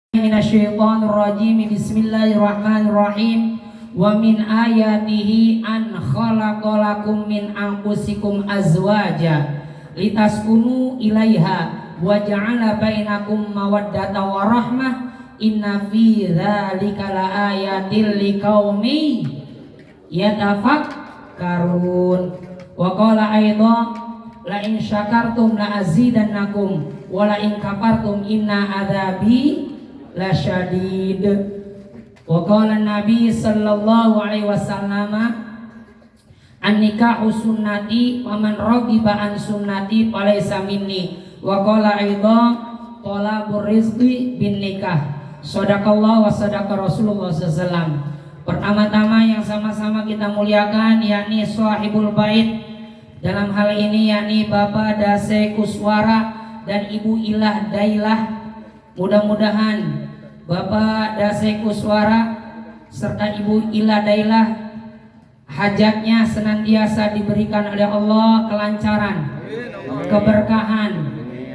Minasyaitonirrajim. Bismillahirrahmanirrahim. Wa min ayatihi an khalaqalakum min anfusikum azwaja litaskunu ilaiha wa ja'ala bainakum mawaddatan wa rahmah inna fi dzalika laayatil liqaumi yatafakkarun. Wa qala aidha la in syakartum la azidannakum wa la in kafartum inna adzabi lasyadid. Wa qala Nabi sallallahu alaihi wasallam an-nikahu sunnati wa man raghiba an sunnati falaysa minni. Wa qala aidha talabur rizqi bin nikah. Shadaqallahu wa sadaqa Rasulullah sallallahu alaihi wasallam. Pertama-tama yang sama-sama kita muliakan yakni sahibul bait, dalam hal ini yakni Bapak Dase Kuswara dan Ibu Ilah Dailah. Mudah-mudahan Bapak Dase Kuswara serta Ibu Ilah Dailah hajatnya senantiasa diberikan oleh Allah kelancaran, keberkahan,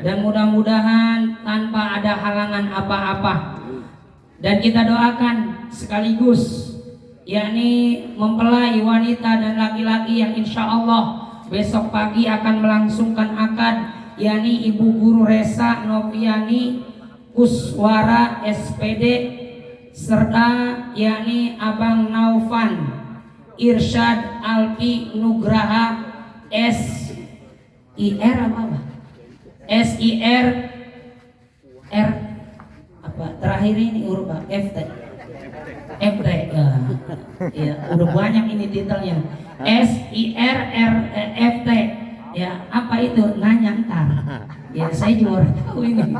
dan mudah-mudahan tanpa ada halangan apa-apa. Dan kita doakan sekaligus yakni mempelai wanita dan laki-laki yang insya Allah besok pagi akan melangsungkan akad, yakni Ibu Guru Resa Noviani Kuswara SPD serta yakni Abang Naufan Irsyad Alpi Nugraha SIR apa? SIR R apa terakhir ini huruf FT FT ya udah banyak ini detailnya. SIRRFT ya apa itu nanya ntar ya saya juga tahu ini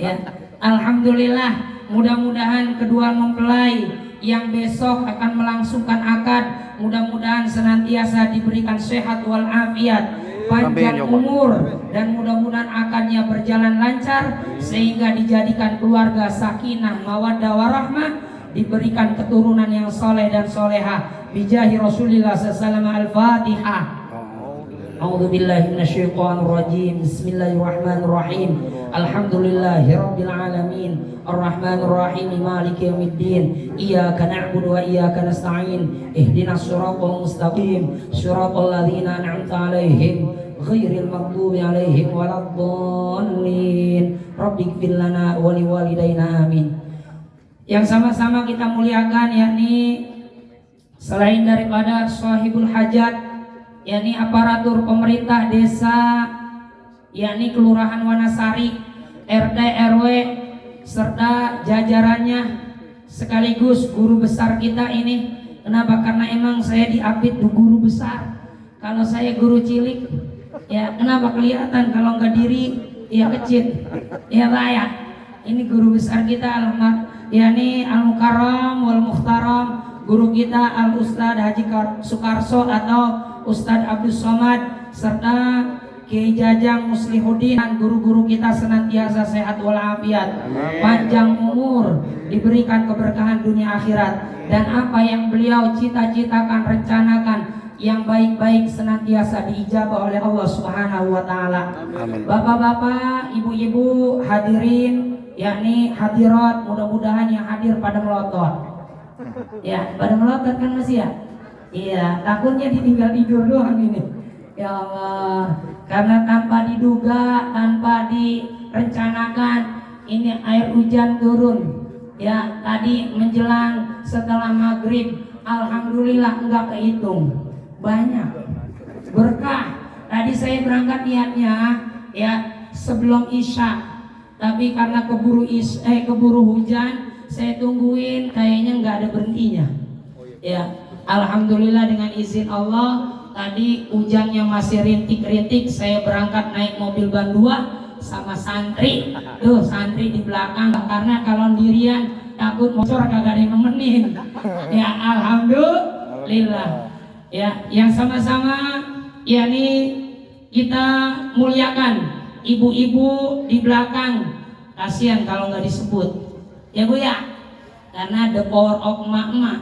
ya. Alhamdulillah, mudah-mudahan kedua mempelai yang besok akan melangsungkan akad mudah-mudahan senantiasa diberikan sehat walafiat, panjang umur, dan mudah-mudahan akadnya berjalan lancar sehingga dijadikan keluarga sakinah mawaddah warahmah, diberikan keturunan yang soleh dan soleha bijahi Rasulillah sallallahu alaihi wasallam. Al-Fatihah. A'udzu billahi minasyaitonir rajim. Bismillahirrahmanirrahim. Alhamdulillahirabbil alamin. Arrahmanir rahim. Maliki yaumiddin. Iyyaka na'budu wa iyyaka nasta'in. Ihdinas shiratal mustaqim. Shiratal ladzina an'amta 'alaihim ghairil maghdubi 'alaihim waladdallin. Rabbighfir lana wa liwalidayna amin. Yang sama-sama kita muliakan yakni selain daripada sahibul hajat yakni aparatur pemerintah desa yakni Kelurahan Wanasari, RT RW serta jajarannya sekaligus guru besar kita ini. Kenapa? Karena emang saya diapit guru besar. Kalau saya guru cilik ya kenapa kelihatan, kalau nggak diri ya kecil ya Pak ya. Ini guru besar kita yakni Al-Mukarram wal Mukhtaram, guru kita Al-Ustadz Haji Sukarso atau Ustadz Abdul Somad serta Kiai Jajang Muslihuddin, dan guru-guru kita senantiasa sehat walafiat, panjang umur, diberikan keberkahan dunia akhirat, dan apa yang beliau cita-citakan, rencanakan yang baik-baik senantiasa diijabah oleh Allah Subhanahu wa taala. Bapak-bapak, ibu-ibu, hadirin yakni hadirat, mudah-mudahan yang hadir pada melotot. Ya, pada melotot kan masih ya? Iya, takutnya ditinggal tidur doang ini. Ya Allah, karena tanpa diduga, tanpa direncanakan ini air hujan turun. Ya, tadi menjelang setelah maghrib, alhamdulillah enggak kehitung. Banyak berkah. Tadi saya berangkat niatnya ya sebelum Isya, tapi karena keburu hujan, saya tungguin kayaknya nggak ada berhentinya. Ya, alhamdulillah dengan izin Allah tadi hujannya masih rintik-rintik. Saya berangkat naik mobil ban 2 sama santri. Tuh santri di belakang, karena kalau sendirian takut motor kagak ada yang nemenin. Ya alhamdulillah. Ya, yang sama-sama yakni kita muliakan ibu-ibu di belakang. Kasihan kalau nggak disebut. Ya Bu ya, karena the power of emak-emak.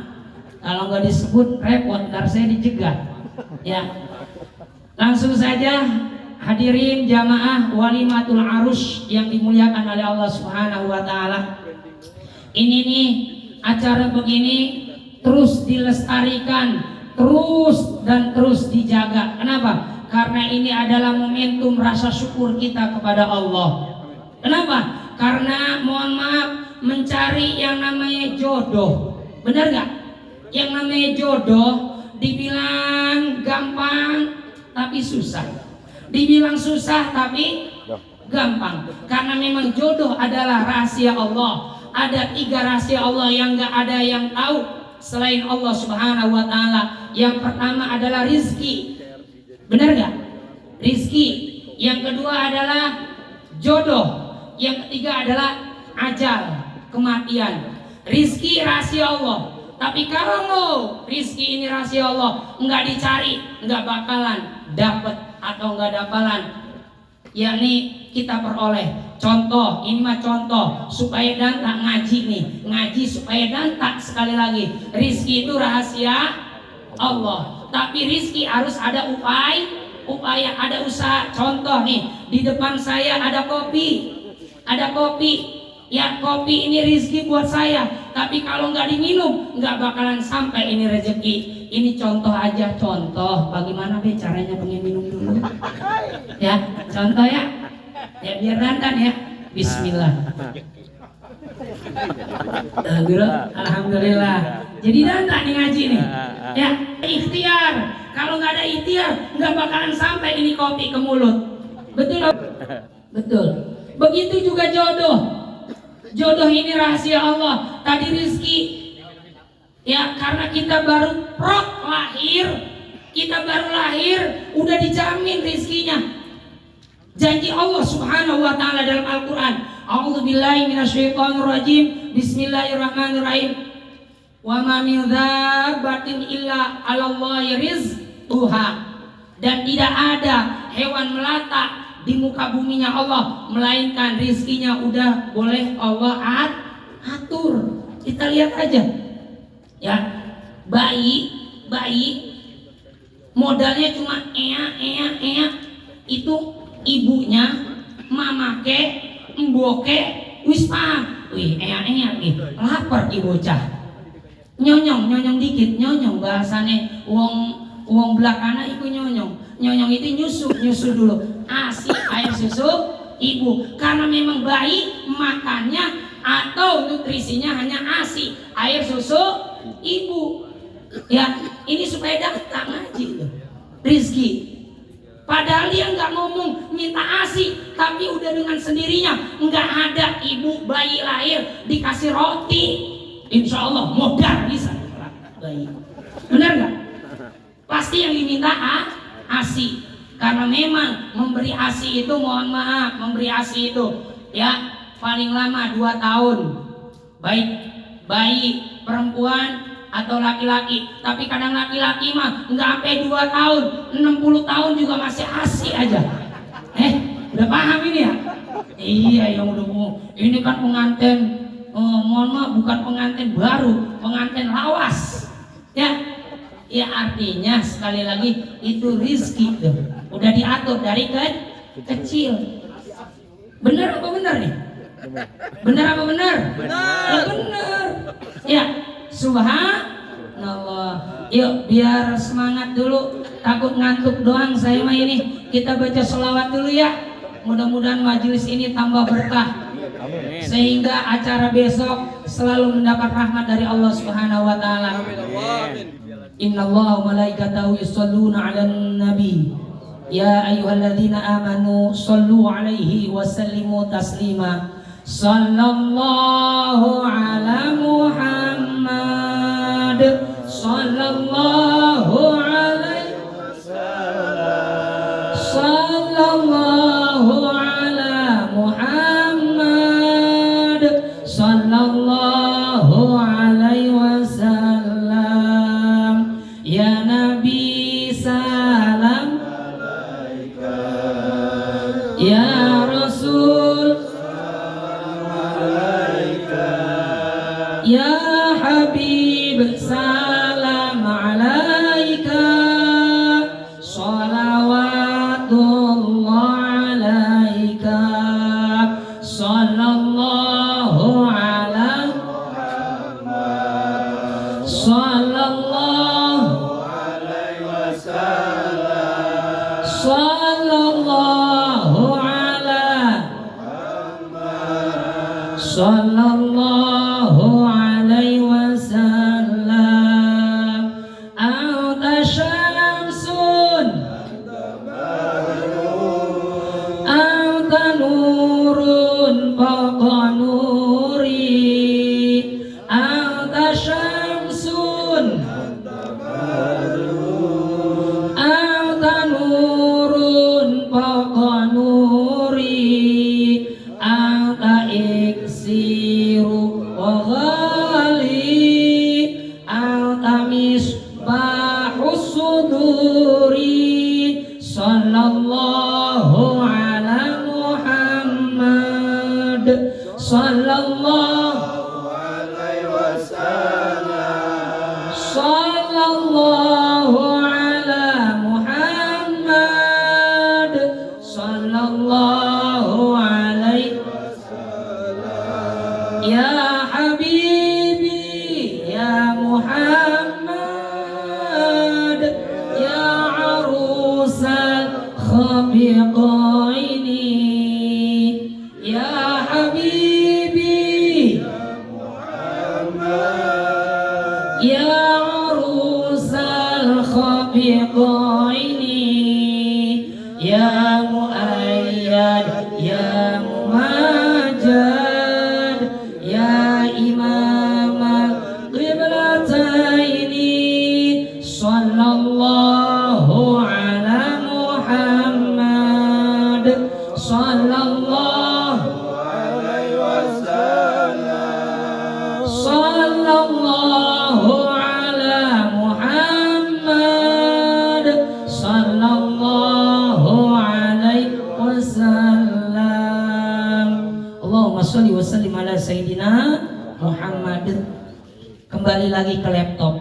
Kalau nggak disebut repot, ntar saya dijegat. Ya, langsung saja hadirin jamaah walimatul arus yang dimuliakan oleh Allah Subhanahu wa taala. Ini nih acara begini terus dilestarikan, terus dan terus dijaga. Kenapa? Karena ini adalah momentum rasa syukur kita kepada Allah. Kenapa? Karena mohon maaf, mencari yang namanya jodoh, benar gak? Yang namanya jodoh dibilang gampang tapi susah, dibilang susah tapi gampang. Karena memang jodoh adalah rahasia Allah. Ada 3 rahasia Allah yang gak ada yang tahu selain Allah Subhanahu wa ta'ala. Yang pertama adalah rizki, benar gak? Rizki. Yang kedua adalah jodoh. Yang ketiga adalah ajal, kematian. Rizki rahasia Allah. Tapi kalau rizki ini rahasia Allah, nggak dicari, nggak bakalan dapat atau nggak dapalan. Yakni kita peroleh. Contoh, ini mah contoh supaya dan tak ngaji nih, ngaji supaya dan tak. Sekali lagi, rizki itu rahasia Allah. Tapi rizki harus ada upaya, ada usaha. Contoh nih, di depan saya ada kopi. Ya, kopi ini rizki buat saya. Tapi kalau nggak diminum, nggak bakalan sampai ini rezeki. Ini contoh aja, contoh. Bagaimana be caranya pengen minum dulu? Ya, contoh ya. Ya biar dandan ya. Bismillah. Alhamdulillah. Jadi dandan nih ngaji nih. Ya, ikhtiar. Kalau nggak ada ikhtiar, nggak bakalan sampai ini kopi ke mulut. Betul? Betul. Begitu juga jodoh. Jodoh ini rahasia Allah. Tadi rizki. Ya, karena kita baru lahir, udah dijamin rizkinya. Janji Allah Subhanahu wa ta'ala dalam Al-Quran. A'udzubillahi minasyaitonirrajim. Bismillahirrahmanirrahim. Wa ma min dzabbatin illa 'alallahi rizquha. Dan tidak ada hewan melata di muka buminya Allah melainkan rizkinya udah boleh Allah atur. Kita lihat aja. Ya, bayi modalnya cuma itu ibunya mamake mboke wis paham. Wih, lapar ki bocah. Nyonyong dikit, nyonyong bahasane wong belakana iku nyonyong. Nyonyong itu nyusu dulu. ASI air susu ibu. Karena memang bayi makannya atau nutrisinya hanya ASI air susu ibu. Ya, ini supaya datang ngaji rizki. Padahal dia nggak ngomong minta ASI, tapi udah dengan sendirinya. Nggak ada ibu bayi lahir dikasih roti, insya Allah modal bisa bayi. Benar nggak? Pasti yang diminta ASI. Karena memang memberi ASI itu, mohon maaf, memberi ASI itu ya paling lama 2 tahun. Baik bayi perempuan atau laki-laki. Tapi kadang laki-laki mah nggak sampai 2 tahun, 60 tahun juga masih ASI aja. Udah paham ini ya? Iya, yang udah ini kan pengantin, mohon maaf, bukan pengantin baru, pengantin lawas. Ya artinya sekali lagi itu rizki tuh. Udah diatur dari kecil. Bener apa bener nih? Bener apa bener? Bener. Ya, subhanallah. Yuk biar semangat dulu. Takut ngantuk doang saya mah ini. Kita baca sholawat dulu ya. Mudah-mudahan majelis ini tambah berkah. Sehingga acara besok selalu mendapat rahmat dari Allah Subhanahu wa taala. Innallaha wa malaikatahu yusholluna 'alan nabi. Ya ayyuhalladzina amanu shallu 'alaihi wa sallimu taslima. Sallallahu ala Muhammad. Sallallahu alaihi wasallam. Sallallahu ala Muhammad. Sallallahu alaihi wasallam. Ya Nabi salam alaika. Ya Rasul salam alaika. Ya Habib salam alaika. Salawatullah alaika. Sallallahu ala sallallahu alaihi wasallam, sallallahu ala Muhammad, sallallahu alaihi wasallam. Anta syamsun, anta nurun fawqa nuri, anta syamsun, anta nurun fawqa nuri, anta iksiru wa ghali, anta misbahus suduri, sallallahu ala Muhammad, sallallahu alaihi wasallam, sallallahu ala Muhammad, sallallahu alaihi wasallam. Ya Habibi ya Muhammad, ya arusal khabiqaini, ya Habibi ya arusal khabiqaini, ya muayyad ya mumajjad, ya imam qiblataini, sallallahu ala Muhammad, sallallahu alaihi wasallam, sallallahu ala Muhammad, sallallahu alaihi wasallam. Allahumma sholli wa sallim ala sayyidina Muhammad. Kembali lagi ke laptop.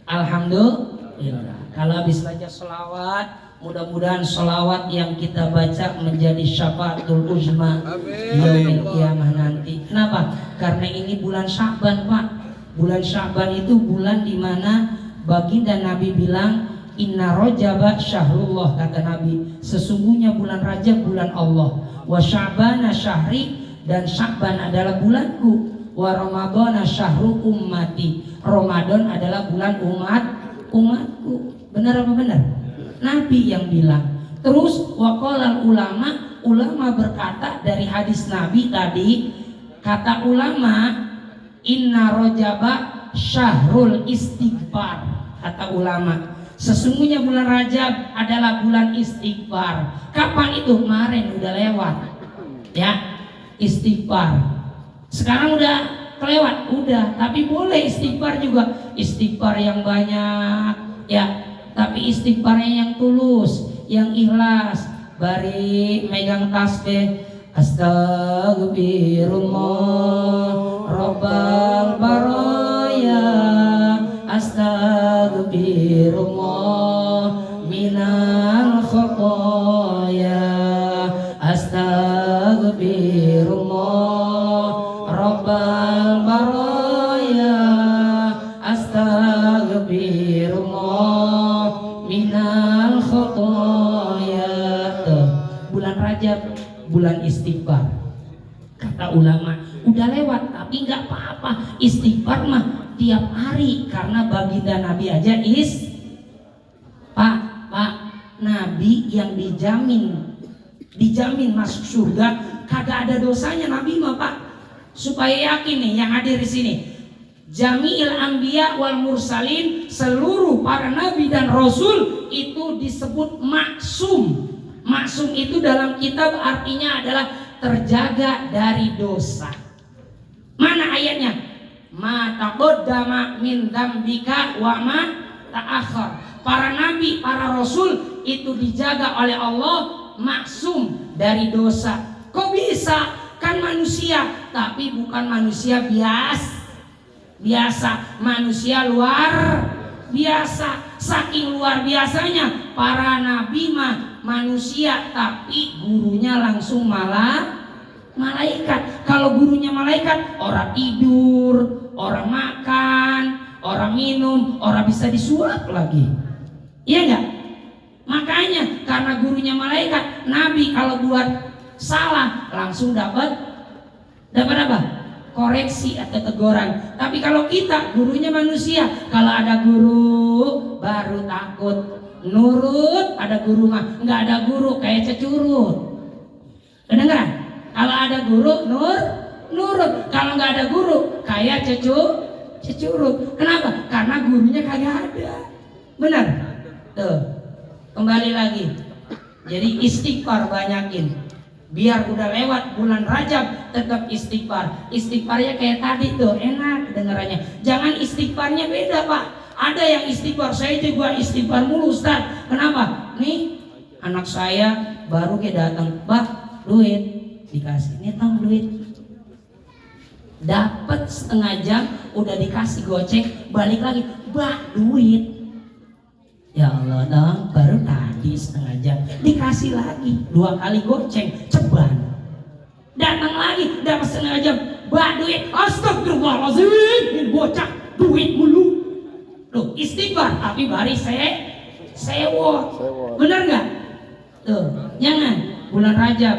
Alhamdulillah. Kalau habis baca sholawat, mudah-mudahan sholawat yang kita baca menjadi syafaatul uzma yaumil qiyamah nanti. Kenapa? Karena ini bulan Sya'ban, Pak. Bulan Sya'ban itu bulan di mana baginda Nabi bilang inna rajaba syahrullah, kata Nabi, sesungguhnya bulan Rajab bulan Allah, wa sya'bana syahri, dan Sya'ban adalah bulanku, wa ramadhana syahru ummati, Ramadan adalah bulan umatku. Benar apa benar? Nabi yang bilang. Terus waqalal ulama berkata dari hadis Nabi tadi, kata ulama inna rajaba syahrul istighfar, kata ulama sesungguhnya bulan Rajab adalah bulan istighfar. Kapan itu? Kemarin udah lewat ya, istighfar. Sekarang udah kelewat, udah, tapi boleh istighfar juga, istighfar yang banyak ya, tapi istighfarnya yang tulus, yang ikhlas. Bari megang tasbih, astagfirullah rabbal baraya, astagfirullah minal khotoya, astagfirullah rabbal baraya, astagfirullah minal khotoya. Bulan Rajab bulan istighfar, kata ulama. Udah lewat tapi nggak apa-apa, istighfar mah tiap hari, karena baginda Nabi aja Pak Nabi yang dijamin masuk surga, kagak ada dosanya Nabi mah, Pak. Supaya yakin nih yang hadir di sini, jami'il anbiya wal mursalin, seluruh para nabi dan rasul itu disebut maksum. Maksum itu dalam kitab artinya adalah terjaga dari dosa. Mana ayatnya? Ma taqaddama min dzambika wa ma ta'akhkhar. Para nabi, para rasul itu dijaga oleh Allah maksum dari dosa. Kok bisa? Kan manusia, tapi bukan manusia biasa, manusia luar biasa. Saking luar biasanya para nabi mah manusia, tapi gurunya langsung malaikat. Kalau gurunya malaikat, orang tidur, orang makan, orang minum, orang bisa disuap lagi. Iya enggak? Makanya karena gurunya malaikat, Nabi kalau buat salah langsung dapat apa? Koreksi atau teguran. Tapi kalau kita gurunya manusia, kalau ada guru baru takut nurut, ada guru mah nggak ada guru kayak cecurut. Kedengeran? Kalau ada guru nurut, kalau nggak ada guru kayak cecurut. Kenapa? Karena gurunya kagak ada. Benar? Tuh. Kembali lagi. Jadi istighfar banyakin. Biar udah lewat bulan Rajab tetap istighfar. Istighfarnya kayak tadi tuh enak kedengarannya. Jangan istighfarnya beda Pak. Ada yang istighfar, saya juga istighfar mulu Ustaz. Kenapa? Nih anak saya baru kayak datang, Pak duit dikasih. Nih tong duit. Dapat setengah jam udah dikasih goceng, balik lagi, Pak duit. Ya Allah dong, baru tadi setengah jam dikasih lagi 2 kali goceng, ceban. Datang lagi, dapat setengah jam, bah duit, astagfirullahaladzim, ini bocah duit mulu. Loh istighfar, tapi bari sewa. Bener nggak? Tuh, jangan. Bulan Rajab,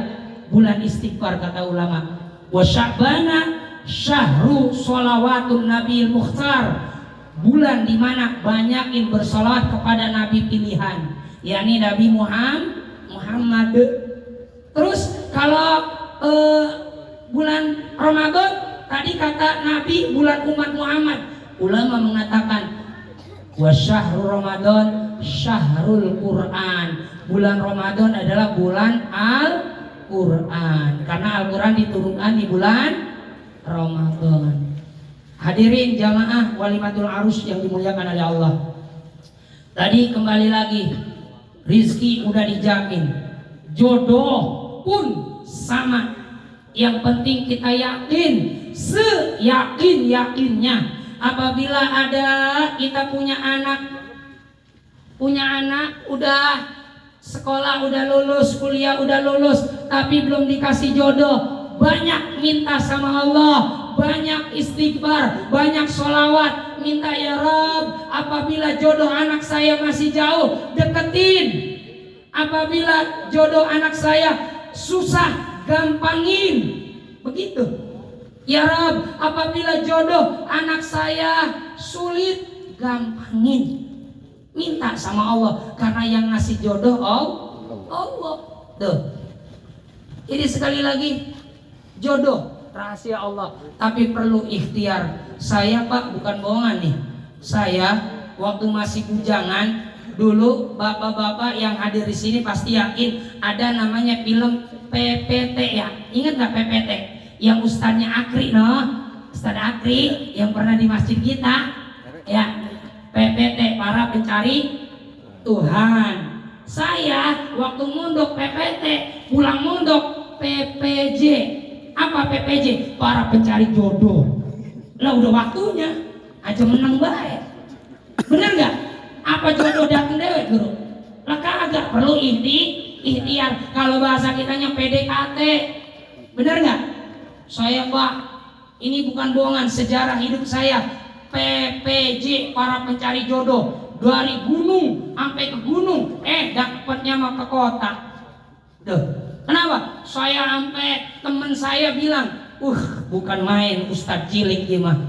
bulan istighfar kata ulama. Wa Sya'bana syahru sholawatun Nabil Mukhtar. Bulan dimana banyakin bersolawat kepada Nabi pilihan, yakni Nabi Muhammad. Terus kalau bulan Ramadan tadi kata Nabi bulan umat Muhammad. Ulama mengatakan wa syahrul Ramadan syahrul Quran. Bulan Ramadan adalah bulan Al-Quran karena Al-Quran diturunkan di bulan Ramadan. Hadirin jamaah walimatul arus yang dimuliakan oleh Allah. Tadi kembali lagi, rizki udah dijamin, jodoh pun sama. Yang penting kita yakin, seyakin-yakinnya. Apabila ada kita punya anak udah sekolah, udah lulus, kuliah udah lulus, tapi belum dikasih jodoh, banyak minta sama Allah, banyak istighfar, banyak sholawat, minta ya Rabb, apabila jodoh anak saya masih jauh, deketin. Apabila jodoh anak saya susah, gampangin. Begitu. Ya Rabb, apabila jodoh anak saya sulit, gampangin. Minta sama Allah, karena yang ngasih jodoh Allah. Tuh. Jadi sekali lagi, jodoh rahasia Allah, tapi perlu ikhtiar. Saya Pak bukan bohongan nih. Saya waktu masih bujangan dulu, bapak-bapak yang hadir di sini pasti yakin ada namanya film PPT ya. Ingat nggak PPT? Yang ustadznya Akri, Ustadz Akri yang pernah di masjid kita, ya. PPT para pencari Tuhan. Saya waktu mondok PPT, pulang mondok PPJ. Apa PPJ? Para pencari jodoh. Lah udah waktunya aja menang baik. Bener nggak? Apa jodoh datang dewek guru? Lah kagak, perlu ikhtiar. Kalau bahasa kitanya PDKT. Bener nggak? Saya Pak, ini bukan bohongan, sejarah hidup saya. PPJ para pencari jodoh dari gunung sampai ke gunung, dapatnya mah ke kota. Duh. Kenapa? Saya sampai teman saya bilang, bukan main Ustadz cilik gimana?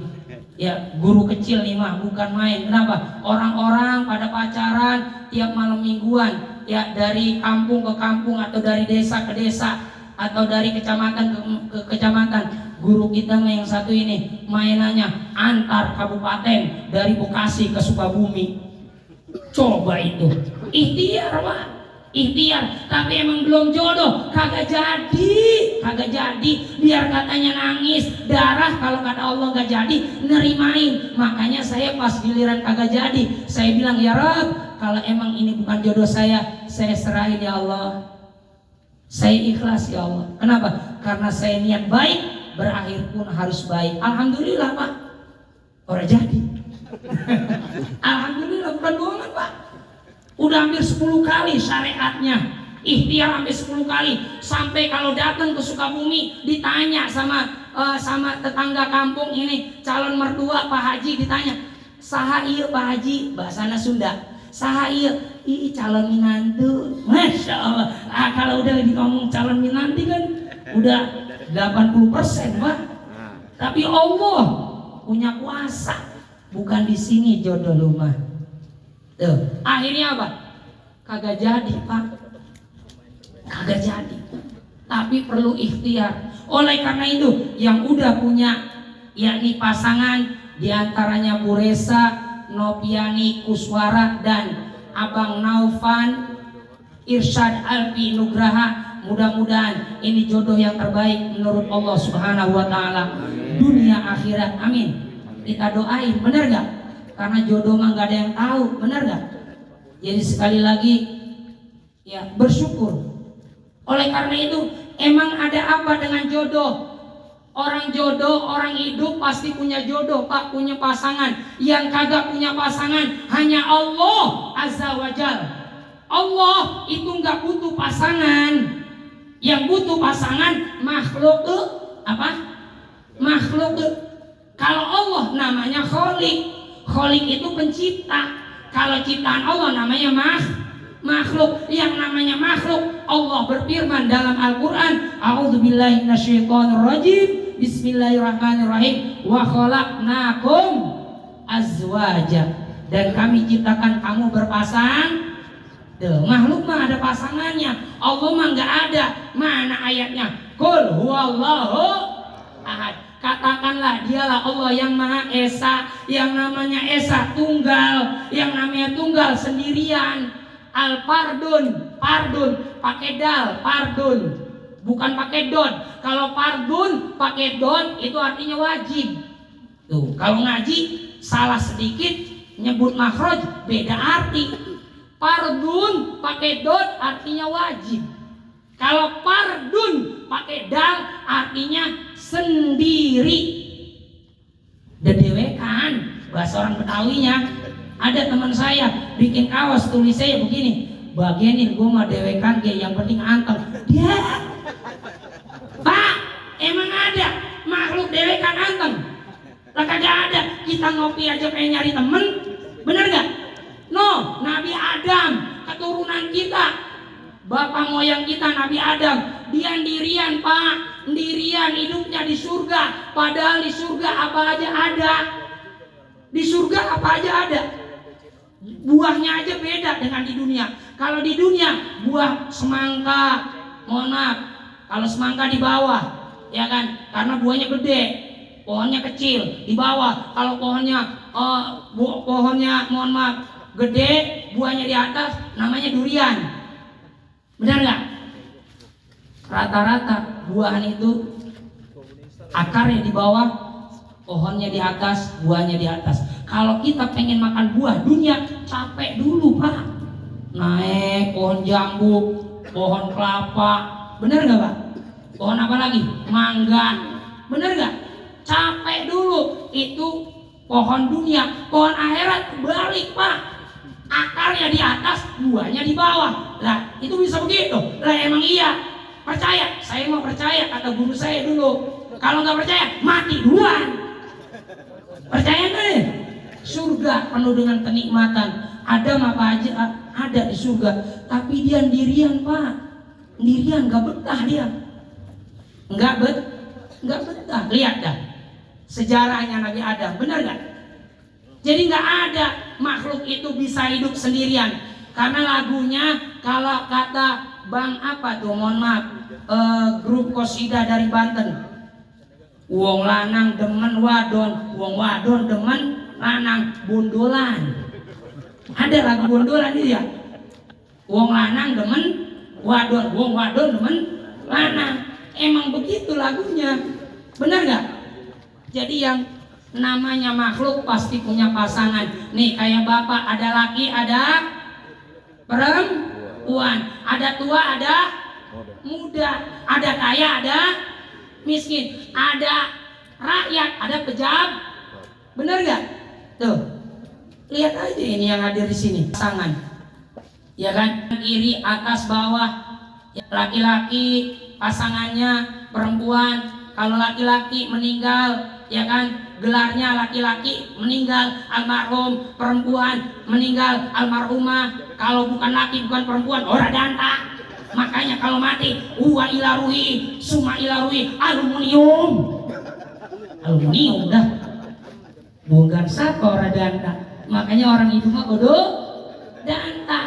Ya guru kecil nih mah bukan main. Kenapa? Orang-orang pada pacaran tiap malam mingguan, ya dari kampung ke kampung atau dari desa ke desa atau dari kecamatan ke kecamatan. Guru kita mah yang satu ini mainannya antar kabupaten dari Bekasi ke Sukabumi. Coba itu ikhtiar Pak. Ikhtiar, tapi emang belum jodoh, kagak jadi, biar katanya nangis darah, kalau kata Allah gak jadi, nerimain. Makanya saya pas giliran kagak jadi, saya bilang ya Rabb, kalau emang ini bukan jodoh saya serahin ya Allah, saya ikhlas ya Allah. Kenapa? Karena saya niat baik, berakhir pun harus baik. Alhamdulillah Pak, orang jadi. Alhamdulillah, bukan bohongan Pak. Udah hampir 10 kali syariatnya, ikhtiar hampir 10 kali. Sampai kalau datang ke Sukabumi ditanya sama tetangga kampung ini, calon mertua Pak Haji, ditanya, saha ieu Pak Haji, bahasana Sunda. Saha ieu? Ih, calon minantu. Masya Allah. Kalau udah ngomong calon minanti kan udah 80%, Pak. Tapi Allah punya kuasa. Bukan di sini jodoh lu mah. Tuh, akhirnya apa? Kagak jadi, Pak. Kagak jadi. Tapi perlu ikhtiar. Oleh karena itu, yang udah punya yakni pasangan diantaranya Bu Resa, Nopiani Kuswara dan Abang Naufan Irsyad Alfi Nugraha, mudah-mudahan ini jodoh yang terbaik menurut Allah Subhanahu wa taala dunia akhirat, amin. Kita doain, benar gak? Karena jodoh mah gak ada yang tahu, benar gak? Jadi sekali lagi ya bersyukur. Oleh karena itu, emang ada apa dengan jodoh? Orang jodoh, orang hidup pasti punya jodoh, Pak, punya pasangan. Yang kagak punya pasangan hanya Allah Azza wa Jalla. Allah itu nggak butuh pasangan. Yang butuh pasangan makhluk apa? Makhluk. Kalau Allah namanya Khalik. Khalik itu pencipta. Kalau ciptaan Allah namanya makhluk. Yang namanya makhluk, Allah berfirman dalam Al-Qur'an, A'udzubillahi minasyaitonirrajim. Bismillahirrahmanirrahim. Wa khalaqnakum azwaja. Dan kami ciptakan kamu berpasang. Tuh, makhluk mah ada pasangannya. Allah mah nggak ada. Mana ayatnya? Qul huwallahu ahad. Katakanlah dialah Allah yang Maha Esa. Yang namanya Esa tunggal. Yang namanya tunggal sendirian. Al-Fardun, Fardun pakai dal, Fardun. Bukan pakai dot. Kalau fardun pakai dot itu artinya wajib. Tuh, kalau ngaji salah sedikit nyebut makhraj beda arti. Fardun pakai dot artinya wajib. Kalau fardun pakai dal artinya sendiri. Dedewekan bahasa orang Betawinya. Ada teman saya bikin kaos tulis saya begini, bagianin gue mah dewekan dia yang penting anteng. Dia Pak, emang ada makhluk dewekan anteng? Lah kagak ada. Kita ngopi aja pengen nyari temen, bener gak? No, Nabi Adam, keturunan kita, bapak moyang kita Nabi Adam, dia ndirian, Pak, ndirian hidupnya di surga. Padahal di surga apa aja ada. Di surga apa aja ada. Buahnya aja beda dengan di dunia. Kalau di dunia buah semangka, mohon maaf, kalau semangka di bawah, ya kan, karena buahnya gede, pohonnya kecil di bawah. Kalau pohonnya mohon maaf gede, buahnya di atas, namanya durian. Benar nggak? Rata-rata buahan itu akarnya di bawah, pohonnya di atas, buahnya di atas. Kalau kita pengen makan buah dunia, capek dulu, Pak. Naik pohon jambu, pohon kelapa, bener nggak, Pak? Pohon apa lagi? Mangga, bener nggak? Capek dulu. Itu pohon dunia. Pohon akhirat balik, Pak. Akarnya di atas, buahnya di bawah. Lah, itu bisa begitu? Lah, emang iya. Percaya? Saya mau percaya, kata guru saya dulu. Kalau nggak percaya, mati duluan. Percaya nggak? Surga penuh dengan kenikmatan. Ada apa aja ada di surga. Tapi dia ndirian, Pak. Ndirian, nggak betah dia. Nggak betah. Lihat dah sejarahnya Nabi Adam, benar nggak? Jadi nggak ada makhluk itu bisa hidup sendirian. Karena lagunya kalau kata Bang apa tuh, mohon maaf, grup Qosidah dari Banten, wong lanang demen wadon, wong wadon demen lanang bondolan. Ada lagu bondolan itu ya. Wong lanang demen wadon, wong wadon demen lanang. Emang begitu lagunya, benar nggak? Jadi yang namanya makhluk pasti punya pasangan. Nih kayak bapak, ada laki, ada perempuan, ada tua, ada muda, ada kaya, ada miskin, ada rakyat, ada pejabat, benar nggak? Tuh, lihat aja ini yang hadir di sini, pasangan, ya kan? Kiri, atas, bawah, laki-laki pasangannya perempuan. Kalau laki-laki meninggal ya kan, gelarnya laki-laki meninggal almarhum, perempuan meninggal almarhumah. Kalau bukan laki bukan perempuan ora danta. Makanya kalau mati uwa ilaruhi suma ilaruhi aluminium dah bukan sapa ora danta. Makanya orang itu mah kudu danta.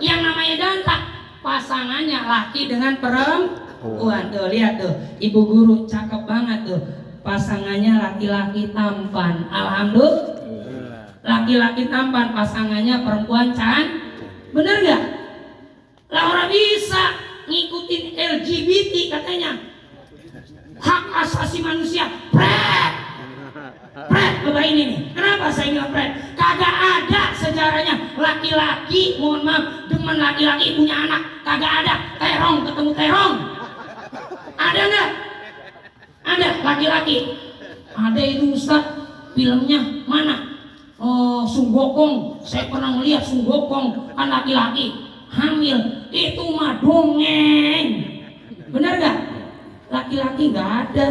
Yang namanya danta pasangannya laki dengan perempuan. Tuh lihat tuh, ibu guru cakep banget tuh, pasangannya laki-laki tampan. Alhamdulillah, laki-laki tampan, pasangannya perempuan bener gak? Lah orang bisa ngikutin LGBT katanya, hak asasi manusia. Pret coba ini nih. Kenapa saya bilang pret? Kagak ada sejarahnya laki-laki, mohon maaf, demen laki-laki punya anak. Kagak ada. Terong ketemu terong. Ada nggak? Ada laki-laki. Ada itu Ustaz. Filmnya mana? Oh, Sung Gokong. Saya pernah melihat Sung Gokong, kan laki-laki hamil. Itu mah dongeng. Bener gak? Laki-laki nggak ada.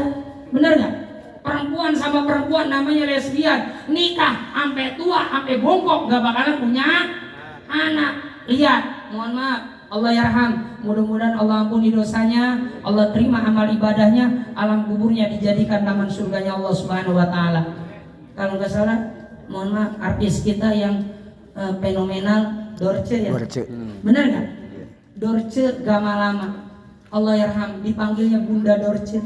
Bener gak? Perempuan sama perempuan namanya lesbian, nikah sampai tua sampai bongkok gak bakalan punya anak. Lihat, mohon maaf, Allah yarham, mudah-mudahan Allah ampuni dosanya, Allah terima amal ibadahnya, alam kuburnya dijadikan taman surganya Allah Subhanahu wa taala. Kalau nggak salah, mohon maaf, artis kita yang fenomenal Dorce ya. Benar nggak? Dorce Gamalama, Allah yarham, dipanggilnya Bunda Dorce.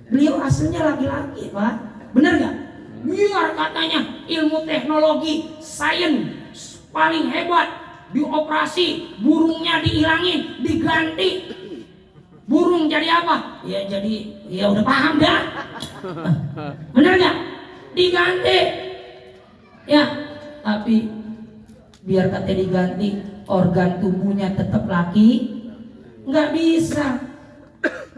Beliau aslinya laki-laki, Pak. Bener gak? Biar katanya ilmu teknologi, sains paling hebat, dioperasi, burungnya dihilangin, diganti. Burung jadi apa? Ya jadi, ya udah paham dah. Bener gak? Diganti. Ya, tapi biar katanya diganti, organ tubuhnya tetap laki, nggak bisa.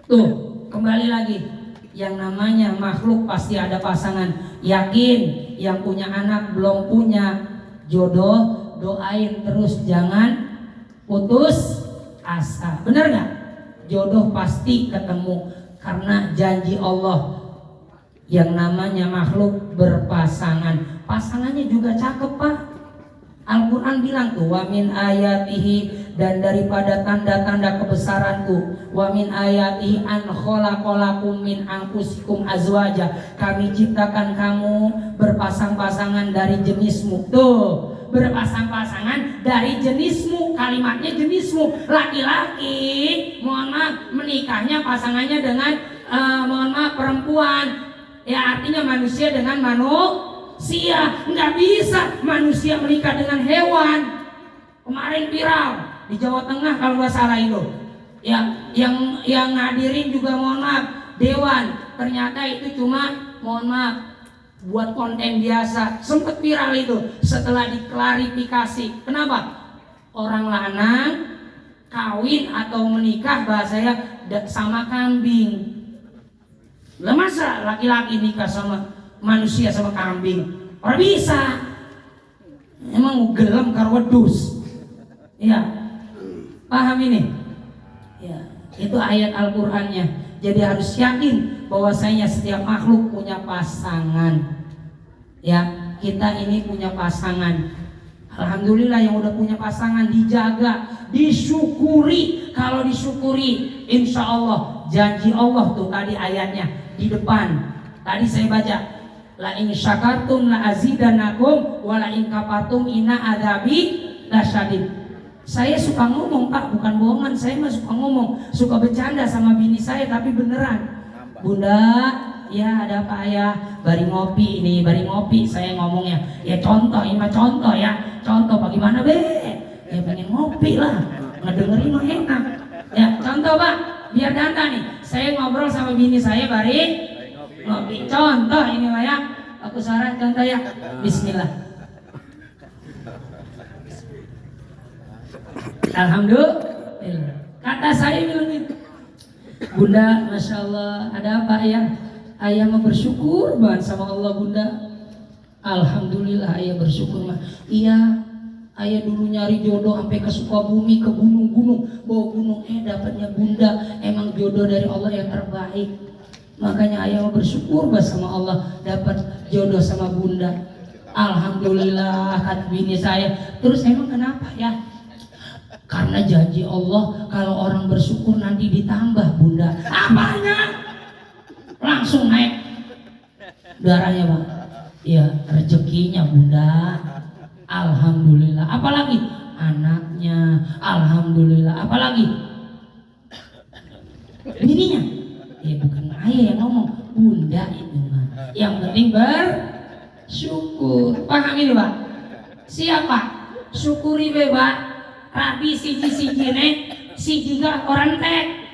Tuh, kembali lagi. Yang namanya makhluk pasti ada pasangan. Yakin yang punya anak belum punya jodoh, doain terus jangan putus asa. Bener gak? Jodoh pasti ketemu, karena janji Allah. Yang namanya makhluk berpasangan, pasangannya juga cakep, Pak. Al-Quran bilang tuh, wa min ayatihi, dan daripada tanda-tanda kebesaranku, wa min ayatihi an khalaqalakum min anfusikum azwaja, kami ciptakan kamu berpasang-pasangan dari jenismu. Tuh, berpasang-pasangan dari jenismu, kalimatnya jenismu. Laki-laki, mohon maaf, menikahnya pasangannya dengan mohon maaf perempuan. Ya artinya manusia dengan manusia. Nggak bisa manusia menikah dengan hewan. Kemarin viral di Jawa Tengah kalau nggak salah itu. Ya, yang ngadirin juga mohon maaf dewan. Ternyata itu cuma mohon maaf buat konten biasa. Sempet viral itu setelah diklarifikasi. Kenapa? Orang lanang kawin atau menikah bahasanya sama kambing. Lah masa laki-laki nikah sama manusia sama kambing? Orang bisa. Emang gelem karo wedhus. Ya. Paham ini? Ya, itu ayat Al-Qur'annya. Jadi harus yakin bahwasanya setiap makhluk punya pasangan. Ya, kita ini punya pasangan. Alhamdulillah yang udah punya pasangan dijaga, disyukuri. Kalau disyukuri, insya Allah janji Allah tuh tadi ayatnya di depan. Tadi saya baca, la in syakartum la azidannakum wa la in kafartum inna adzabi lasyadid. Saya suka ngomong, Pak, bukan bohongan. Saya mah suka ngomong, suka bercanda sama bini saya, tapi beneran. Bunda, ya ada apa ya? Bari ngopi ini, bari ngopi. Saya ngomongnya, ya contoh, ini mah contoh ya. Contoh bagaimana be? Ya pengen ngopi lah, ngedengerin mah enak. Ya contoh Pak, biar danta nih. Saya ngobrol sama bini saya bari ngopi. Contoh ini mah ya. Aku saran contoh ya. Bismillah. Alhamdulillah. Kata saya bilang gitu, Bunda, masya Allah, ada apa ya? Ayah mau bersyukur banget sama Allah Bunda. Alhamdulillah ayah bersyukur mah. Iya, ayah dulu nyari jodoh sampai ke Sukabumi, ke gunung-gunung, bawa gunung, dapatnya Bunda. Emang jodoh dari Allah yang terbaik. Makanya ayah bersyukur sama Allah dapat jodoh sama bunda. Alhamdulillah kata bini saya. Terus emang kenapa ya? Karena janji Allah kalau orang bersyukur nanti ditambah bunda. Apanya? Langsung naik darahnya Pak. Ya rezekinya bunda. Alhamdulillah. Apalagi anaknya. Alhamdulillah. Apalagi bininya. Ya bukan ayah yang ngomong, bunda itu mah. Yang penting bersyukur. Paham ini Pak? Siapa? Syukuri be Pak. Rabi siji-siji nek, siji gak orang tek.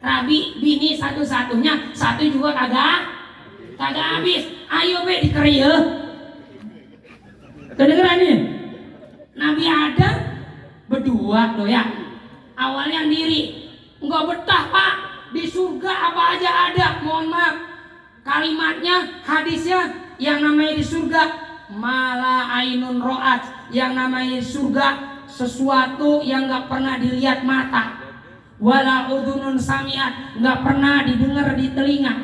Rabi bini satu-satunya, satu juga kagak habis. Ayo be dikerieu. Kedengeran ini? Nabi Adam berdua doya. Awalnya diri, enggak betah Pak. Di surga apa aja ada. Mohon maaf, kalimatnya, hadisnya yang namanya di surga mala ainun ro'at, yang namanya di surga sesuatu yang enggak pernah dilihat mata, wala udhunun samiat, enggak pernah didengar di telinga,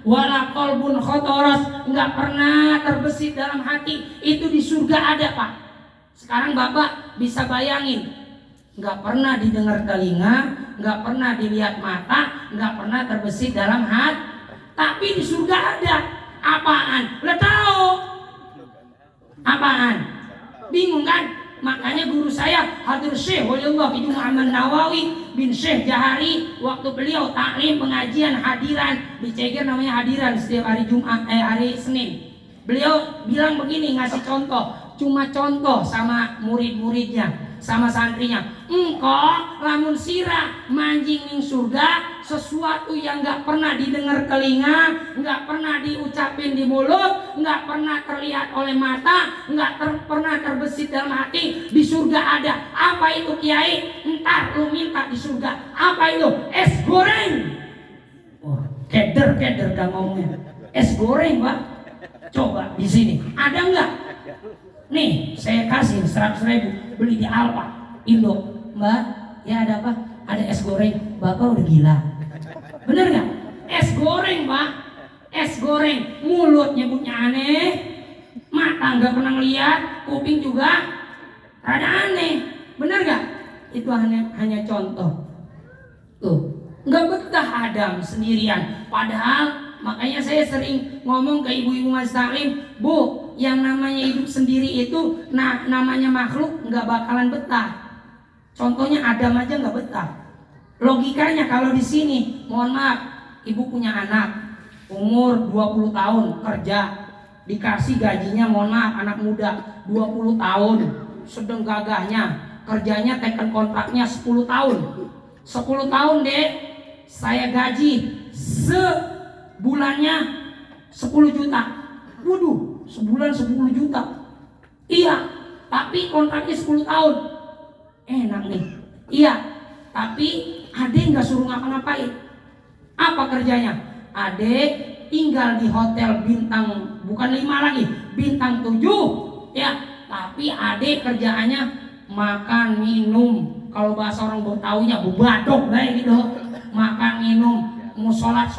wala qalbun khotoros, enggak pernah terbesit dalam hati. Itu di surga ada Pak. Sekarang Bapak bisa bayangin, enggak pernah didengar telinga, enggak pernah dilihat mata, enggak pernah terbesit dalam hati, tapi di surga ada. Apaan? Lo tahu apaan? Bingung kan? Makanya guru saya Hadir Syekh Waliullah Ibnu Muhammad Nawawi bin Syekh Jahari, waktu beliau taklim pengajian hadiran di Ceger, namanya hadiran setiap hari Jumat, hari Senin. Beliau bilang begini, ngasih contoh, cuma contoh sama murid-muridnya, sama santrinya. Engkau lamun sirah manjing ning surga, sesuatu yang gak pernah didengar telinga, gak pernah diucapin di mulut, gak pernah terlihat oleh mata, pernah terbesit dalam hati, di surga ada. Apa itu Kiai? Entar lu minta di surga. Apa itu? Es goreng. Wah, keder kan ngomongnya. Es goreng Pak. Coba di sini ada nggak? Nih saya kasih 100.000 beli di Alfa Indo. Mbak, ya ada apa? Ada es goreng. Bapak udah gila. Bener nggak? Es goreng Pak. Es goreng. Mulut nyebutnya aneh, mata nggak pernah lihat, kuping juga rada aneh. Bener nggak? Itu hanya contoh. Tuh, nggak betah Adam sendirian. Padahal makanya saya sering ngomong ke ibu-ibu Mas Taklim, Bu, yang namanya hidup sendiri itu, namanya makhluk nggak bakalan betah. Contohnya Adam aja nggak betah. Logikanya kalau di sini, mohon maaf, ibu punya anak, umur 20 tahun kerja, dikasih gajinya, mohon maaf, anak muda 20 tahun, sedang gagahnya, kerjanya teken kontraknya 10 tahun. 10 tahun deh, saya gaji bulannya 10 juta. Waduh, sebulan 10 juta. Iya, tapi kontraknya 10 tahun. Enak nih. Iya, tapi adek nggak suruh ngapa-ngapain. Apa kerjanya? Adek tinggal di hotel bintang, bukan 5 lagi, bintang 7. Ya, tapi adek kerjaannya makan, minum. Kalau bahasa orang Betawinya bubadok kayak gitu. Makan, minum, mau sholat,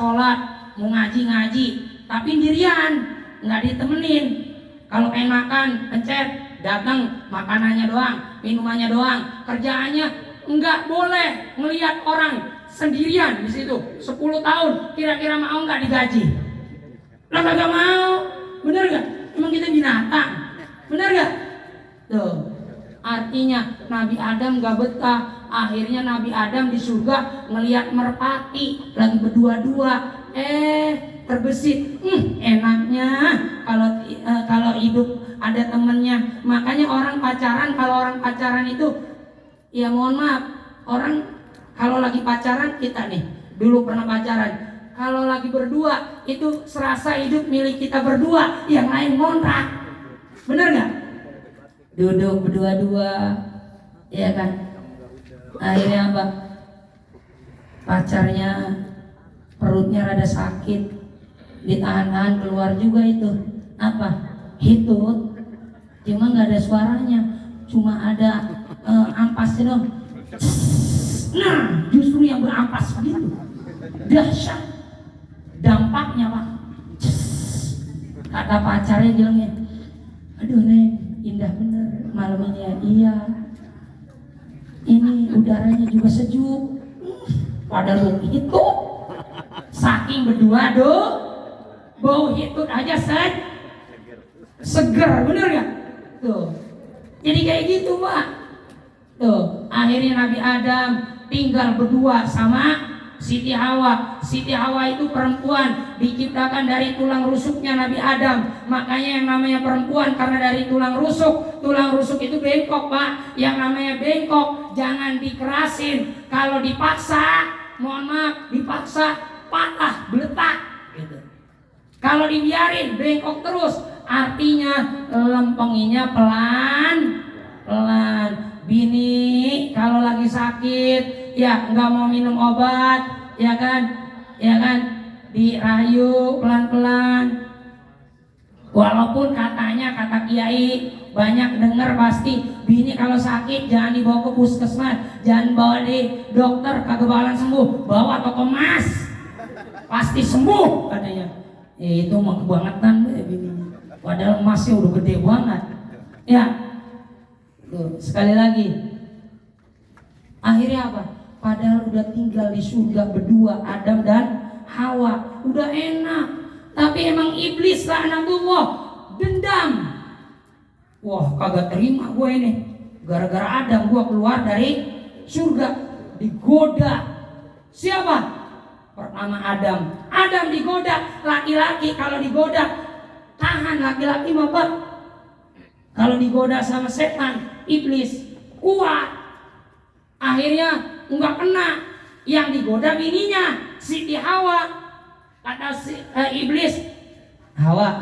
mau ngaji, tapi sendirian, nggak ditemenin. Kalau pengen makan, pencet, datang, makanannya doang, minumannya doang. Kerjaannya nggak boleh ngelihat orang, sendirian di situ. 10 tahun, kira-kira mau nggak digaji? Lah kagak mau, bener nggak? Emang kita binatang, bener nggak? Tuh, artinya Nabi Adam nggak betah. Akhirnya Nabi Adam di surga ngelihat merpati lagi berdua-dua. Terbesit, enaknya kalau hidup ada temennya. Makanya orang pacaran, kalau orang pacaran itu, ya mohon maaf, orang kalau lagi pacaran, kita nih dulu pernah pacaran, kalau lagi berdua itu serasa hidup milik kita berdua, yang lain ngontrak. Bener nggak? Duduk berdua-dua, ya kan? Akhirnya apa? Pacarnya perutnya rada sakit, ditahan-tahan keluar juga itu apa? Hitut, cuma nggak ada suaranya, cuma ada ampasnya dong. Nah, justru yang berampas begitu dahsyat. dampaknya Pak. Kata pacarnya bilangnya, aduh Neng, indah bener malam ini ya. Iya, ini udaranya juga sejuk. Padahal itu saking berdua bau hitut aja seger, bener gak? Tuh, jadi kayak gitu Pak. Tuh, akhirnya Nabi Adam tinggal berdua sama Siti Hawa. Siti Hawa itu perempuan, diciptakan dari tulang rusuknya Nabi Adam. Makanya yang namanya perempuan karena dari tulang rusuk. Tulang rusuk itu bengkok Pak. Yang namanya bengkok jangan dikerasin. Kalau dipaksa, mohon maaf, dipaksa patah, beletak gitu. Kalau dibiarin bengkok terus, artinya lempenginya pelan-pelan. Bini kalau lagi sakit ya nggak mau minum obat, ya kan dirayu pelan-pelan. Walaupun katanya, kata kiai banyak dengar pasti, bini kalau sakit jangan dibawa ke puskesmas, jangan bawa di dokter kekebalan sembuh, bawa toko emas pasti sembuh katanya. Itu mah kebangetan deh bininya, padahal emasnya udah gede banget ya. Tuh, sekali lagi, akhirnya apa? Padahal udah tinggal di surga berdua, Adam dan Hawa, udah enak. Tapi emang iblis laknatullah dendam. Wah, kagak terima gue ini. Gara-gara Adam gue keluar dari surga, digoda. Siapa? Pertama Adam. Adam digoda. Laki-laki kalau digoda tahan, laki-laki Bapak. Kalau digoda sama setan, iblis kuat, akhirnya nggak kena. Yang digoda bininya Siti Hawa. Kata iblis, Hawa,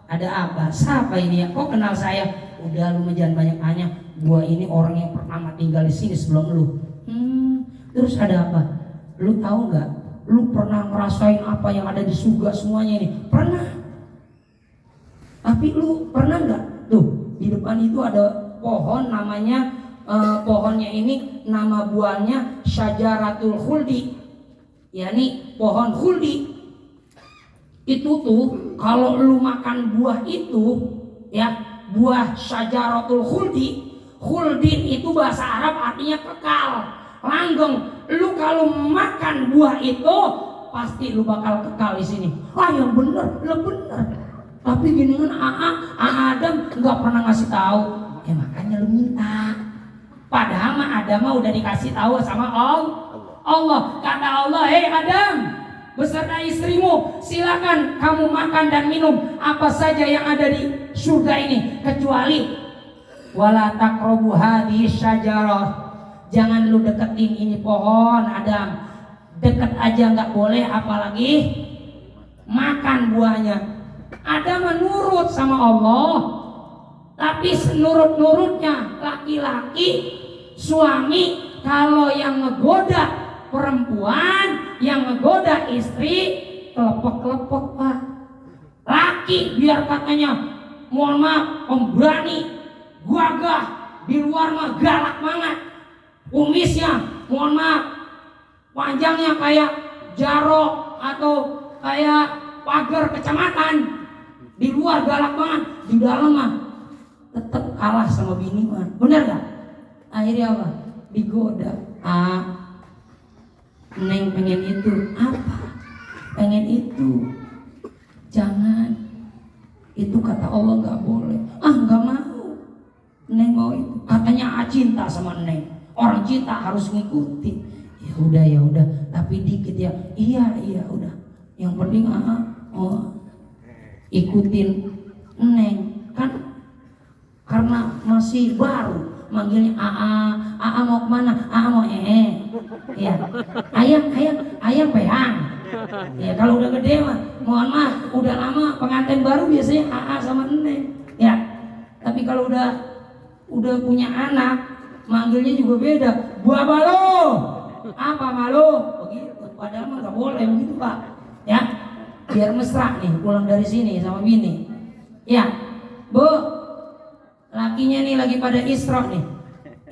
ada apa? Siapa ini ya? Kok kenal saya? Udah lu jangan banyak tanya. Gua ini orang yang pertama tinggal di sini sebelum lu. Terus ada apa? Lu tahu nggak? Lu pernah ngerasain apa yang ada di surga semuanya ini? Pernah. Tapi lu pernah nggak? Tuh, di depan itu ada pohon namanya, pohonnya ini nama buahnya Syajaratul Khuldi, yakni pohon khuldi. Itu tuh kalau lu makan buah itu ya, buah Syajaratul Khuldi, khuldin itu bahasa Arab artinya kekal, langgeng. Lu kalau makan buah itu pasti lu bakal kekal di sini. Yang bener, bener. Tapi gini kan Adam nggak pernah ngasih tahu. Ya makanya lu minta. Padahal Adam udah dikasih tahu sama Allah. Kata Allah, hei Adam, beserta istrimu, silakan kamu makan dan minum apa saja yang ada di surga ini, kecuali wala taqrabu hadhihi syajarah. Jangan lu deketin ini pohon Adam. Deket aja nggak boleh, apalagi makan buahnya. Adam menurut sama Allah, tapi senurut-nurutnya laki-laki suami kalau yang ngegoda perempuan, yang ngegoda istri, kelepek-kelepek Pak. Laki biar katanya, mohon maaf, pemberani, gagah, di luar mah galak banget. Kumisnya, mohon maaf, panjangnya kayak jarok atau kayak pagar kecamatan. Di luar galak banget, di dalam mah tetap kalah sama bini mah. Bener gak? Akhirnya apa? Digoda. Neng pengen itu. Apa? Pengen itu. Jangan. Itu kata Allah gak boleh. Gak mau. Neng mau itu. Katanya cinta sama Neng. Orang cinta harus ngikutin. Ya udah. Tapi dikit ya. Iya udah. Yang penting ikutin Neng kan, karena masih baru manggilnya mau kemana? Mau ya ayam peang ya. Kalau udah gede mah mohon maaf, udah lama pengantin baru biasanya sama Neng ya. Tapi kalau udah punya anak manggilnya juga beda. Buah balo apa malo begitu, padahal mah nggak boleh begitu Pak ya. Biar mesra nih pulang dari sini sama bini. Ya, Bu, lakinya nih lagi pada Isra nih.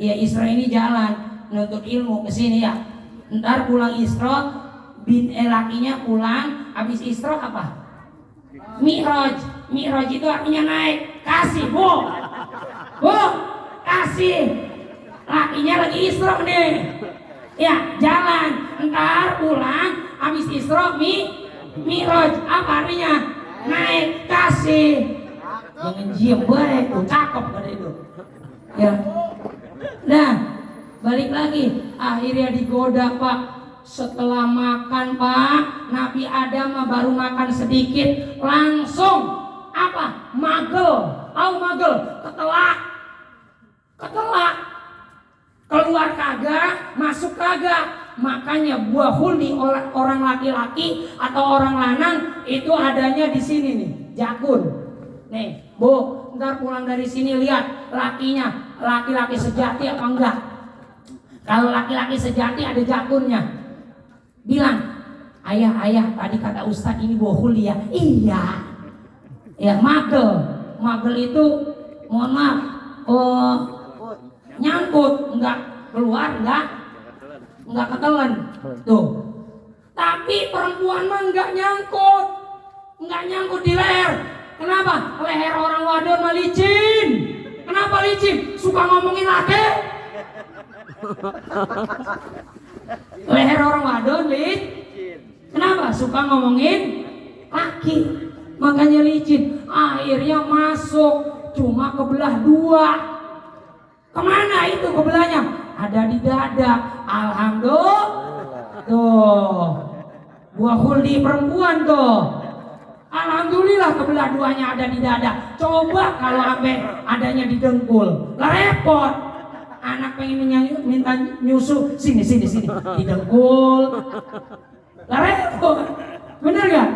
Ya Isra ini jalan nuntut ilmu ke sini ya. Ntar pulang Isra lakinya pulang habis Isra apa? Mi'raj. Mi'raj itu artinya naik. Kasih bu, kasih. Lakinya lagi Isra nih. Ya jalan, ntar pulang habis Isra Mi'raj. Apa artinya? Naik, kasih. Jangan diem baik tuh, cakep kan itu. Ya. Nah, balik lagi, akhirnya digoda Pak. Setelah makan Pak, Nabi Adam baru makan sedikit, langsung apa? Magel, tahu magel? Ketelak, keluar kagak, masuk kagak. Makanya buah huldi orang laki-laki atau orang lanang itu adanya di sini nih, jakun. Nih, Bu, ntar pulang dari sini lihat lakinya, laki-laki sejati apa enggak? Kalau laki-laki sejati ada jakunnya. Bilang, ayah tadi kata Ustadz ini buah huldi ya? Iya. Ya magel itu mohon maaf, nyangkut, enggak keluar, enggak ketelan. Tuh. Tapi perempuan mah enggak nyangkut di leher. Kenapa? Leher orang wadon mah licin. Kenapa licin? Suka ngomongin laki. Leher orang wadon licin. Kenapa? Suka ngomongin laki. Makanya licin. Akhirnya masuk, cuma kebelah dua. Kemana itu kebelahnya? Ada di dada. Alhamdulillah. Tuh, buah huldi perempuan tuh. Alhamdulillah kebelah duanya ada di dada. Coba kalau sampai adanya di dengkul, lah repot. Anak pengen minta nyusu, sini di dengkul, lah repot. Bener gak?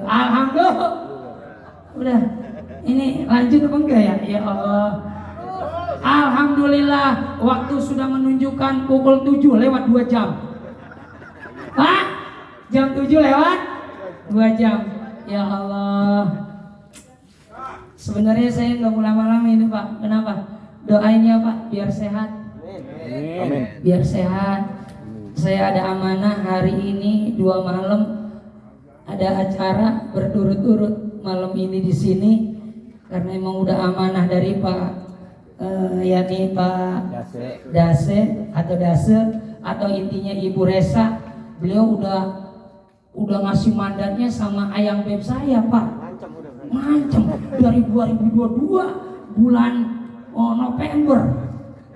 Alhamdulillah. Udah, ini lanjut apa enggak ya? Ya Allah. Alhamdulillah, waktu sudah menunjukkan pukul 7 lewat 2 jam. Pak, jam 7 lewat 2 jam. Ya Allah. Sebenarnya saya nggak mau lama-lama ini Pak. Kenapa? Doain ya Pak, biar sehat. Amin. Biar sehat. Saya ada amanah hari ini 2 malam ada acara berturut-turut malam ini di sini karena emang udah amanah dari Pak yakni Pak Dase atau intinya Ibu Resa. Beliau udah ngasih mandatnya sama ayang beb saya Pak. Mancem dari 2022 bulan November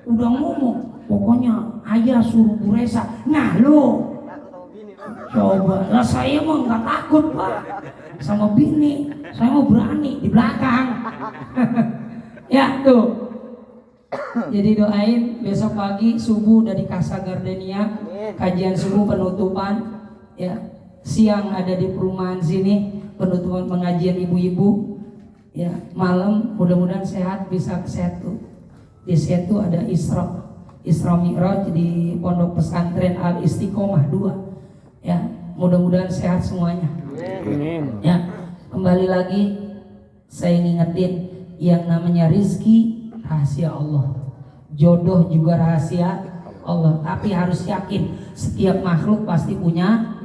udah ngomong pokoknya ayah suruh Bu Resa. Nah lo coba lah, saya mah nggak takut Pak sama bini, saya mau berani di belakang. Ya tuh. Jadi doain besok pagi subuh dari Casa Gardenia, kajian subuh penutupan. Ya, siang ada di perumahan sini penutupan pengajian ibu-ibu. Ya, malam mudah-mudahan sehat bisa ke Setu. Di Setu ada Isra Mi'raj di Pondok Pesantren Al Istiqomah 2. Ya, mudah-mudahan sehat semuanya. Ya, kembali lagi saya ngingetin yang namanya rizki rahasia Allah, jodoh juga rahasia Allah. Tapi harus yakin setiap makhluk pasti punya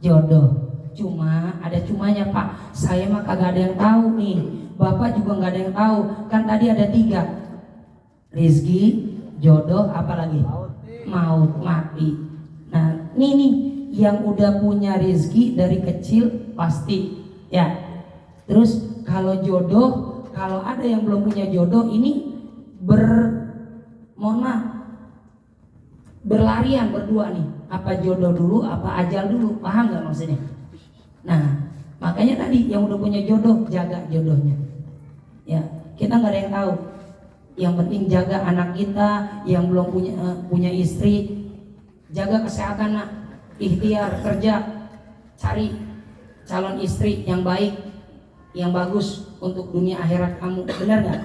jodoh. Cuma ada cumanya Pak, saya mah kagak ada yang tahu nih, Bapak juga nggak ada yang tahu. Kan tadi ada 3, rizki, jodoh, apalagi maut, mati. Nah nih yang udah punya rizki dari kecil pasti ya. Terus kalau jodoh, kalau ada yang belum punya jodoh ini berlarian berdua nih, apa jodoh dulu apa ajal dulu, paham nggak maksudnya? Nah makanya tadi yang udah punya jodoh jaga jodohnya ya. Kita nggak ada yang tahu, yang penting jaga anak kita yang belum punya istri, jaga kesehatan nak, ikhtiar kerja, cari calon istri yang baik yang bagus untuk dunia akhirat kamu, benar nggak?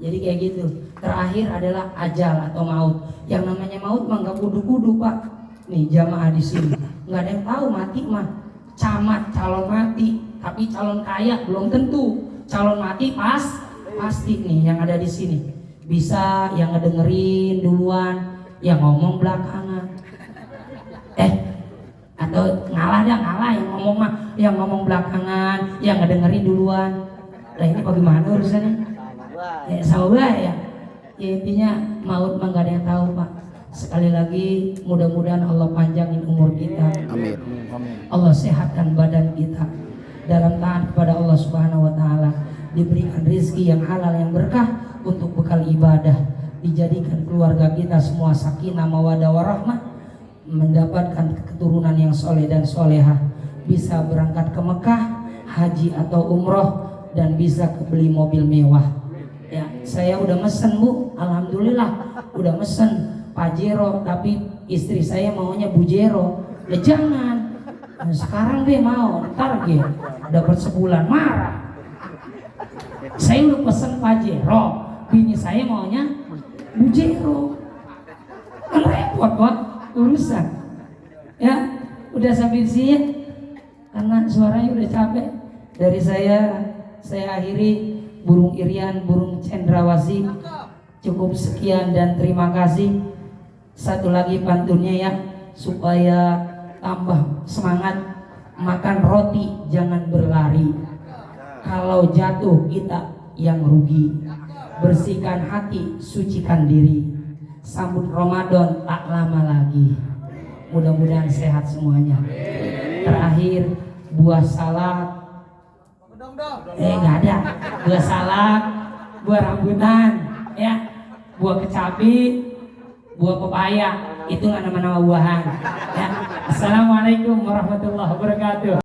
Jadi kayak gitu. Terakhir adalah ajal atau maut. Yang namanya maut mah nggak kudu-kudu Pak. Nih jamaah di sini nggak ada yang tahu mati mah. Camat calon mati, tapi calon kaya belum tentu. Calon mati pasti nih yang ada di sini. Bisa yang ngedengerin duluan, yang ngomong belakangan. Tuh, ngalah yang ngomong mah, yang ngomong belakangan, yang ngedengerin duluan. Nah ini bagaimana urusannya? Ya sama ya. Ya intinya maut mah gak ada yang tahu Pak. Sekali lagi mudah-mudahan Allah panjangin umur kita. Amin. Allah sehatkan badan kita dalam taat kepada Allah Subhanahu wa taala, diberikan rezeki yang halal yang berkah untuk bekal ibadah, dijadikan keluarga kita semua sakinah mawaddah warahmah, mendapatkan keturunan yang soleh dan solehah, bisa berangkat ke Mekah haji atau umroh dan bisa beli mobil mewah. Ya, saya udah mesen Bu, alhamdulillah udah mesen Pajero, tapi istri saya maunya Bujero. Ya jangan. Nah, sekarang dia mau, ntar dia dapat sebulan marah. Saya udah pesen Pajero, bini saya maunya Bujero. Kan repot Pak urusan. Ya, udah sampai sini karena suaranya udah capek. Dari saya akhiri. Burung Irian, burung cendrawasih. Cukup sekian dan terima kasih. Satu lagi pantunnya ya, supaya tambah semangat, makan roti jangan berlari. Kalau jatuh kita yang rugi. Bersihkan hati, sucikan diri. Sambut Ramadan tak lama lagi. Mudah-mudahan sehat semuanya. Terakhir, buah salak. Nggak ada. Buah salak, buah rambutan, ya, buah kecapi, buah pepaya. Itu nama-nama buahan. Ya. Assalamualaikum warahmatullahi wabarakatuh.